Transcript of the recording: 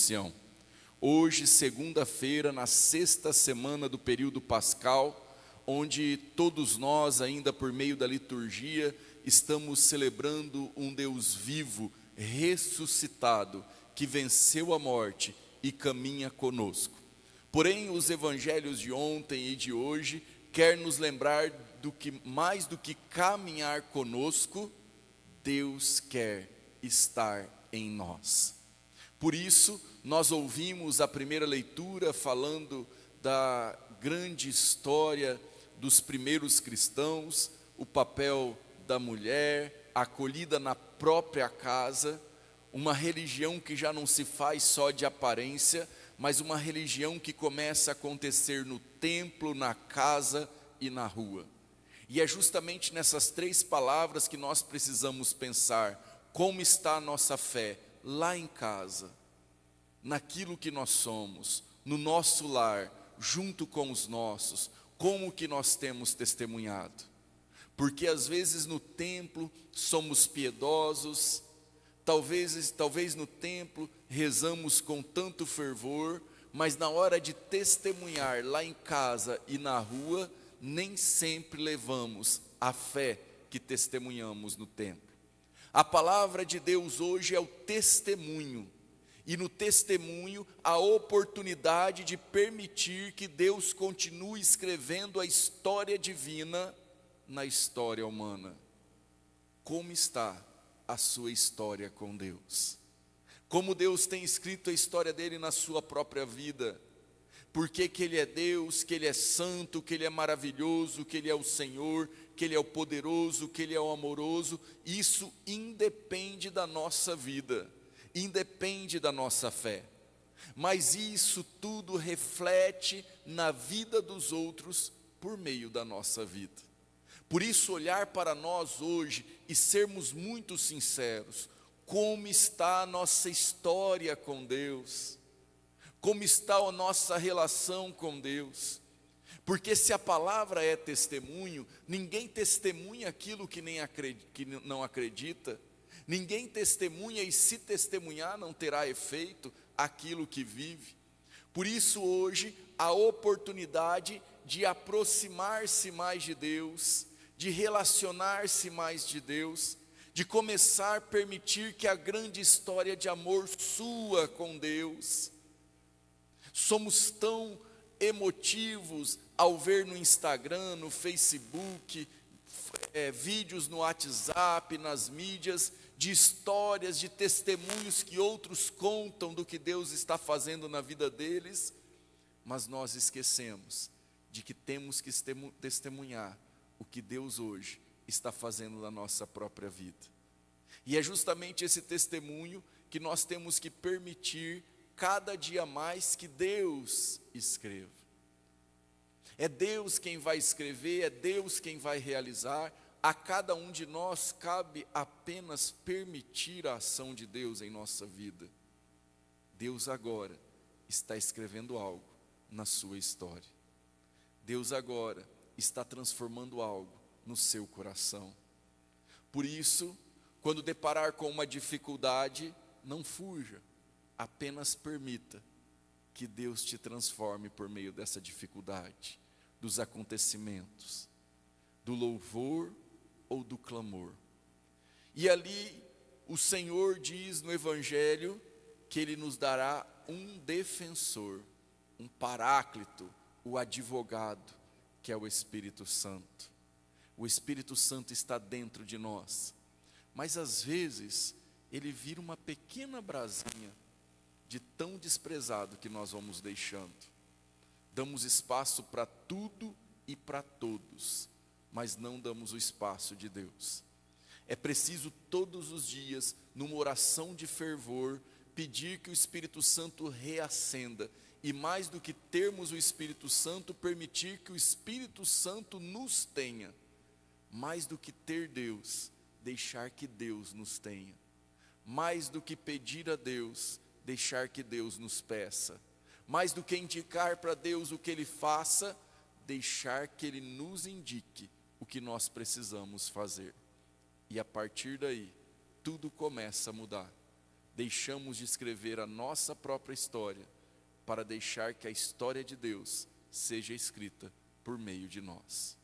Sião. Hoje, segunda-feira, na sexta semana do período pascal, onde todos nós, ainda por meio da liturgia, estamos celebrando um Deus vivo, ressuscitado, que venceu a morte e caminha conosco. Porém, os evangelhos de ontem e de hoje quer nos lembrar do que mais do que caminhar conosco, Deus quer estar em nós. Por isso, nós ouvimos a primeira leitura falando da grande história dos primeiros cristãos, o papel da mulher, acolhida na própria casa, uma religião que já não se faz só de aparência, mas uma religião que começa a acontecer no templo, na casa e na rua. E é justamente nessas três palavras que nós precisamos pensar como está a nossa fé lá em casa, naquilo que nós somos, no nosso lar, junto com os nossos, como que nós temos testemunhado. Porque às vezes no templo somos piedosos, talvez no templo rezamos com tanto fervor, mas na hora de testemunhar lá em casa e na rua, nem sempre levamos a fé que testemunhamos no templo. A palavra de Deus hoje é o testemunho, e no testemunho a oportunidade de permitir que Deus continue escrevendo a história divina na história humana. Como está a sua história com Deus? Como Deus tem escrito a história dele na sua própria vida? Por que Ele é Deus, que Ele é santo, que Ele é maravilhoso, que Ele é o Senhor, que Ele é o poderoso, que Ele é o amoroso? Isso independe da nossa vida, independe da nossa fé. Mas isso tudo reflete na vida dos outros por meio da nossa vida. Por isso, olhar para nós hoje e sermos muito sinceros, como está a nossa história com Deus? Como está a nossa relação com Deus? Porque se a palavra é testemunho, ninguém testemunha aquilo que não acredita, ninguém testemunha e se testemunhar não terá efeito aquilo que vive. Por isso hoje, a oportunidade de aproximar-se mais de Deus, de relacionar-se mais de Deus, de começar a permitir que a grande história de amor sua com Deus. Somos tão emotivos ao ver no Instagram, no Facebook, vídeos no WhatsApp, nas mídias, de histórias, de testemunhos que outros contam do que Deus está fazendo na vida deles, mas nós esquecemos de que temos que testemunhar o que Deus hoje está fazendo na nossa própria vida. E é justamente esse testemunho que nós temos que permitir cada dia mais que Deus escreva. É Deus quem vai escrever, é Deus quem vai realizar. A cada um de nós cabe apenas permitir a ação de Deus em nossa vida. Deus agora está escrevendo algo na sua história. Deus agora está transformando algo no seu coração. Por isso, quando deparar com uma dificuldade, não fuja, apenas permita que Deus te transforme por meio dessa dificuldade, dos acontecimentos, do louvor ou do clamor. E ali o Senhor diz no Evangelho que Ele nos dará um defensor, um paráclito, o advogado, que é o Espírito Santo. O Espírito Santo está dentro de nós, mas às vezes ele vira uma pequena brasinha de tão desprezado que nós vamos deixando. Damos espaço para tudo e para todos, mas não damos o espaço de Deus. É preciso todos os dias, numa oração de fervor, pedir que o Espírito Santo reacenda. E mais do que termos o Espírito Santo, permitir que o Espírito Santo nos tenha. Mais do que ter Deus, deixar que Deus nos tenha. Mais do que pedir a Deus, deixar que Deus nos peça. Mais do que indicar para Deus o que Ele faça, deixar que Ele nos indique o que nós precisamos fazer. E a partir daí, tudo começa a mudar. deixamos de escrever a nossa própria história para deixar que a história de Deus seja escrita por meio de nós.